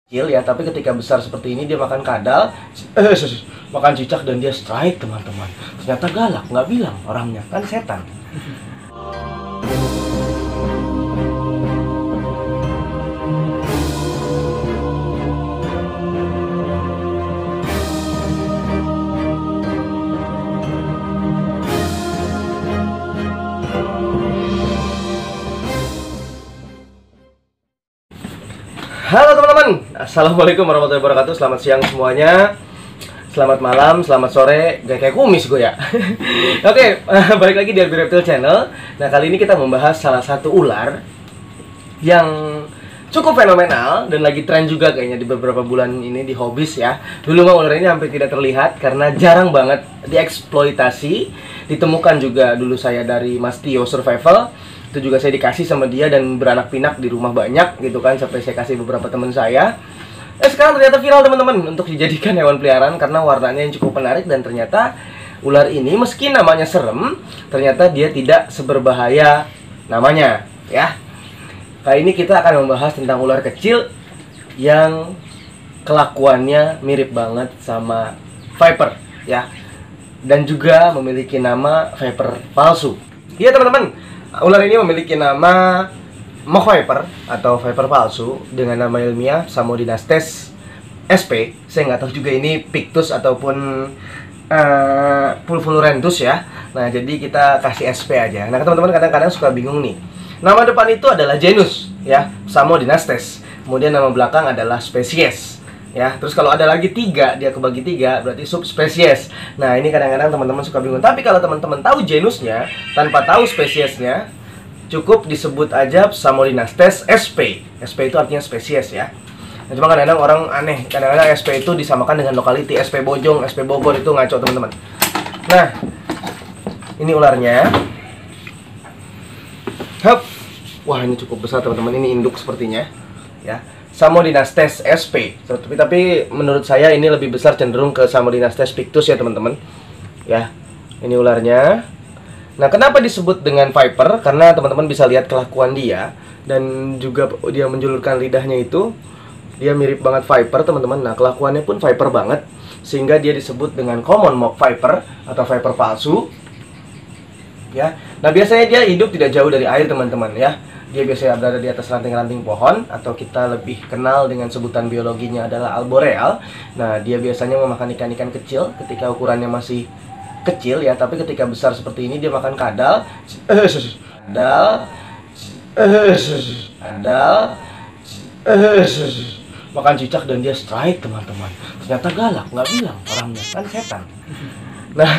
kecil ya, tapi ketika besar seperti ini dia makan kadal, makan cicak dan dia strike teman-teman. Ternyata galak, nggak bilang orangnya, kan setan. Halo teman-teman, assalamualaikum warahmatullahi wabarakatuh. Selamat siang semuanya, selamat malam, selamat sore. Gak kayak kumis gue ya. Oke, balik lagi di Albi Reptile Channel. Nah, kali ini kita membahas salah satu ular yang cukup fenomenal dan lagi tren juga kayaknya di beberapa bulan ini di Hobbies ya. Dulu mah ular ini hampir tidak terlihat karena jarang banget dieksploitasi. Ditemukan juga dulu saya dari Mas Tio Survival. Itu juga saya dikasih sama dia dan beranak pinak di rumah banyak gitu kan, sampai saya kasih beberapa teman saya. Sekarang ternyata viral teman-teman untuk dijadikan hewan peliharaan karena warnanya yang cukup menarik. Dan ternyata ular ini meski namanya serem, ternyata dia tidak seberbahaya namanya ya. Kali ini kita akan membahas tentang ular kecil yang kelakuannya mirip banget sama viper ya, dan juga memiliki nama viper palsu. Iya teman-teman, ular ini memiliki nama mock viper atau viper palsu dengan nama ilmiah Samodinastes sp. Saya nggak tahu juga ini Pictus ataupun Pulvulurentus ya. Nah, jadi kita kasih sp aja. Nah, teman-teman kadang-kadang suka bingung nih. Nama depan itu adalah genus ya, Samodinastes. Kemudian nama belakang adalah spesies ya. Terus kalau ada lagi tiga, dia kebagi tiga, berarti subspesies. Nah, ini kadang-kadang teman-teman suka bingung. Tapi kalau teman-teman tahu genusnya tanpa tahu spesiesnya, cukup disebut aja Samodinastes sp. Sp itu artinya spesies ya. Nah, cuma kadang-kadang orang aneh, kadang-kadang sp itu disamakan dengan lokality. Sp Bojong, sp Bogor itu ngaco teman-teman. Nah, ini ularnya. Hup. Wah, ini cukup besar teman-teman. Ini induk sepertinya ya. Samodinastes sp. Tapi menurut saya ini lebih besar, cenderung ke Samodinastes pictus ya teman-teman. Ya. Ini ularnya. Nah, kenapa disebut dengan viper? Karena teman-teman bisa lihat kelakuan dia dan juga dia menjulurkan lidahnya itu. Dia mirip banget viper teman-teman. Nah, kelakuannya pun viper banget sehingga dia disebut dengan common mock viper atau viper palsu. Ya. Nah, biasanya dia hidup tidak jauh dari air teman-teman ya. Dia biasanya berada di atas ranting-ranting pohon, atau kita lebih kenal dengan sebutan biologinya adalah arboreal. Nah, dia biasanya memakan ikan-ikan kecil ketika ukurannya masih kecil ya, tapi ketika besar seperti ini dia makan kadal, makan cicak dan dia strike teman-teman. Ternyata galak, nggak bilang orangnya, kan setan. Nah,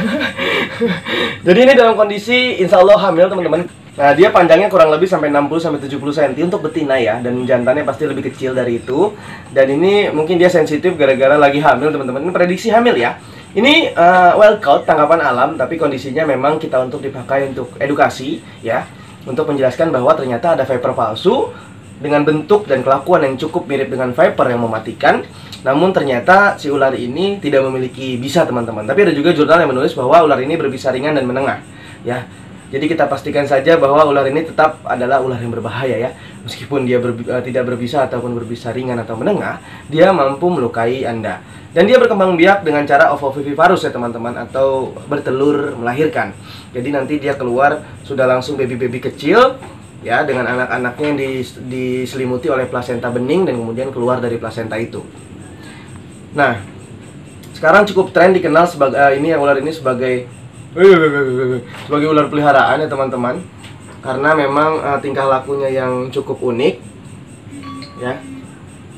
jadi ini dalam kondisi insya Allah hamil teman-teman. Nah, dia panjangnya kurang lebih sampai 60-70 cm untuk betina ya, dan jantannya pasti lebih kecil dari itu. Dan ini mungkin dia sensitif gara-gara lagi hamil teman-teman. Ini prediksi hamil ya. Ini wild caught, tangkapan alam, tapi kondisinya memang kita untuk dipakai untuk edukasi ya, untuk menjelaskan bahwa ternyata ada viper palsu dengan bentuk dan kelakuan yang cukup mirip dengan viper yang mematikan. Namun ternyata si ular ini tidak memiliki bisa teman-teman. Tapi ada juga jurnal yang menulis bahwa ular ini berbisa ringan dan menengah ya. Jadi kita pastikan saja bahwa ular ini tetap adalah ular yang berbahaya ya. Meskipun dia tidak berbisa ataupun berbisa ringan atau menengah, dia mampu melukai Anda. Dan dia berkembang biak dengan cara ovoviviparus ya teman-teman, atau bertelur melahirkan. Jadi nanti dia keluar sudah langsung baby-baby kecil ya, dengan anak-anaknya yang diselimuti oleh plasenta bening dan kemudian keluar dari plasenta itu. Nah, sekarang cukup tren dikenal sebagai ular ini sebagai ular peliharaan ya teman-teman, karena memang tingkah lakunya yang cukup unik ya,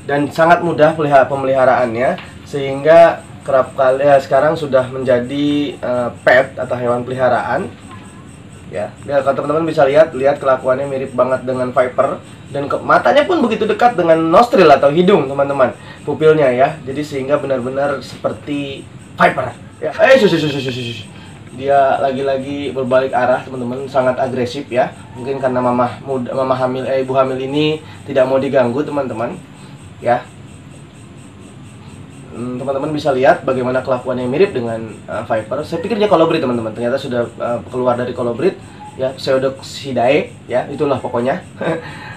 dan sangat mudah pemeliharaannya, sehingga kerap kali sekarang sudah menjadi pet atau hewan peliharaan ya. Kalau teman-teman bisa lihat kelakuannya mirip banget dengan viper, dan matanya pun begitu dekat dengan nostril atau hidung teman-teman, pupilnya ya. Jadi sehingga benar-benar seperti viper ya. Dia lagi-lagi berbalik arah teman-teman, sangat agresif ya. Mungkin karena ibu hamil ini tidak mau diganggu teman-teman ya. Teman-teman bisa lihat bagaimana kelakuannya mirip dengan viper. Saya pikir dia colobrid teman-teman, ternyata sudah keluar dari colobrid ya, Pseudococcidae ya, itulah pokoknya.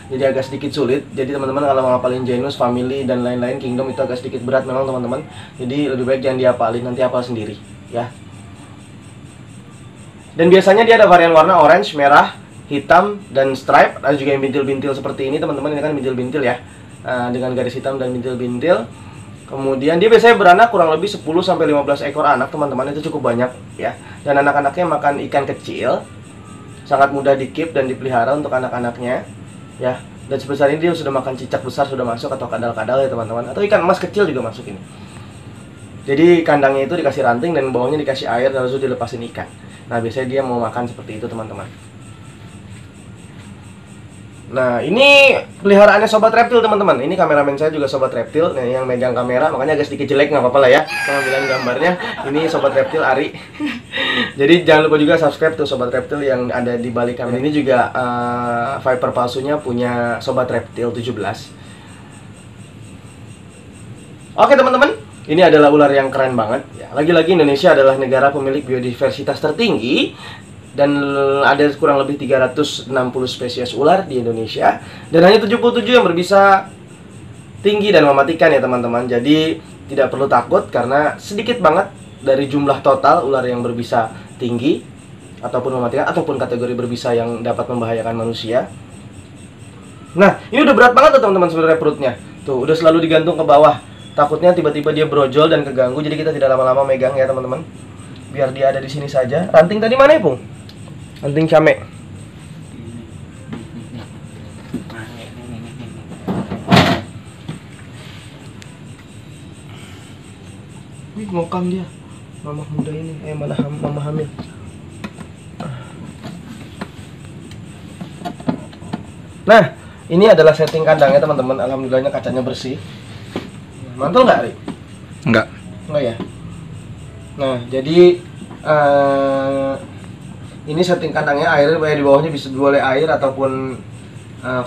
jadi agak sedikit sulit. Jadi teman-teman kalau ngapalin genus, family dan lain-lain, kingdom itu agak sedikit berat memang teman-teman. Jadi lebih baik jangan dihafalin, nanti hafal sendiri ya. Dan biasanya dia ada varian warna orange, merah, hitam, dan stripe. Ada juga yang bintil-bintil seperti ini teman-teman. Ini kan bintil-bintil ya, dengan garis hitam dan bintil-bintil. Kemudian dia biasanya beranak kurang lebih 10-15 ekor anak teman-teman. Itu cukup banyak ya. Dan anak-anaknya makan ikan kecil, sangat mudah dikeep dan dipelihara untuk anak-anaknya ya. Dan sebesar ini dia sudah makan cicak besar, sudah masuk, atau kadal-kadal ya teman-teman, atau ikan emas kecil juga masuk ini. Jadi kandangnya itu dikasih ranting dan bawahnya dikasih air dan lalu dilepasin ikan. Nah biasanya dia mau makan seperti itu teman-teman. Nah ini peliharaannya sobat reptil teman-teman. Ini kameramen saya juga sobat reptil. Nah yang megang kamera makanya agak sedikit jelek, nggak apa-apa lah ya pengambilan gambarnya. Ini sobat reptil Ari. Jadi jangan lupa juga subscribe tuh sobat reptil yang ada di balik kamera. Ini juga Viper palsunya punya sobat reptil 17. Oke teman-teman, ini adalah ular yang keren banget ya. Lagi-lagi Indonesia adalah negara pemilik biodiversitas tertinggi dan ada kurang lebih 360 spesies ular di Indonesia, dan hanya 77 yang berbisa tinggi dan mematikan ya teman-teman. Jadi tidak perlu takut karena sedikit banget dari jumlah total ular yang berbisa tinggi ataupun mematikan ataupun kategori berbisa yang dapat membahayakan manusia. Nah ini udah berat banget tuh teman-teman sebenarnya perutnya. Tuh udah selalu digantung ke bawah. Takutnya tiba-tiba dia brojol dan keganggu, jadi kita tidak lama-lama megang ya teman-teman. Biar dia ada di sini saja. Ranting tadi mana ya Pung? Ranting came. Wih ngokang dia. Mama muda ini, mama hamil. Nah, ini adalah setting kandangnya teman-teman. Alhamdulillahnya kacanya bersih. Mantul nggak, Ri? Enggak. Enggak ya? Nah, jadi ini setting kandangnya, airnya di bawahnya bisa boleh air ataupun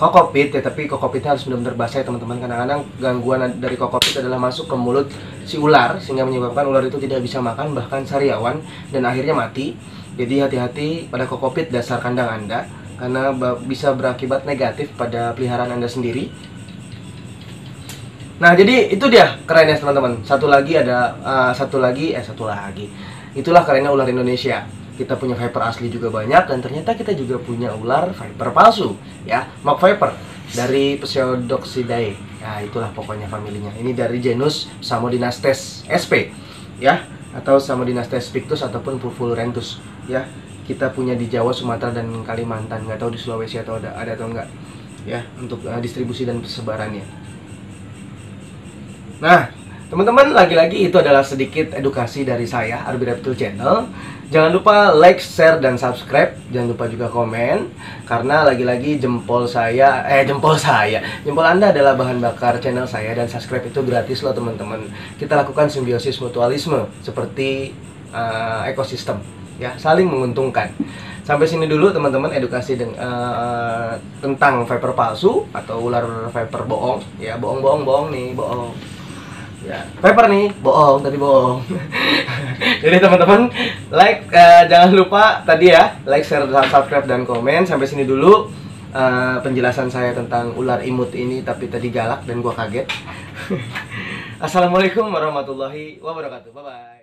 kokopit ya, tapi kokopitnya harus benar-benar basah ya teman-teman. Kadang-kadang gangguan dari kokopit adalah masuk ke mulut si ular sehingga menyebabkan ular itu tidak bisa makan, bahkan sariawan, dan akhirnya mati. Jadi hati-hati pada kokopit dasar kandang Anda karena bisa berakibat negatif pada peliharaan Anda sendiri. Nah jadi itu dia kerennya teman-teman. Satu lagi. Itulah kerennya ular Indonesia. Kita punya Viper asli juga banyak, dan ternyata kita juga punya ular Viper palsu ya, mock Viper dari Pseudoxidae. Nah itulah pokoknya familinya. Ini dari genus Psammodynaster sp ya, atau Psammodynaster pictus ataupun Pulvulurentus ya. Kita punya di Jawa, Sumatera, dan Kalimantan. Nggak tahu di Sulawesi atau ada atau enggak ya, untuk distribusi dan persebarannya. Nah teman-teman, lagi-lagi itu adalah sedikit edukasi dari saya, Arby Reptile Channel. Jangan lupa like, share, dan subscribe. Jangan lupa juga komen, karena lagi-lagi jempol Anda adalah bahan bakar channel saya, dan subscribe itu gratis loh teman-teman. Kita lakukan simbiosis mutualisme seperti ekosistem ya, saling menguntungkan. Sampai sini dulu teman-teman edukasi tentang Viper palsu atau ular Viper bohong ya. Bohong nih, bohong ya. Viper nih bohong, tadi bohong. Jadi teman-teman, jangan lupa tadi ya, like, share, subscribe, dan komen. Sampai sini dulu penjelasan saya tentang ular imut ini, tapi tadi galak dan gua kaget. Assalamualaikum warahmatullahi wabarakatuh. Bye bye.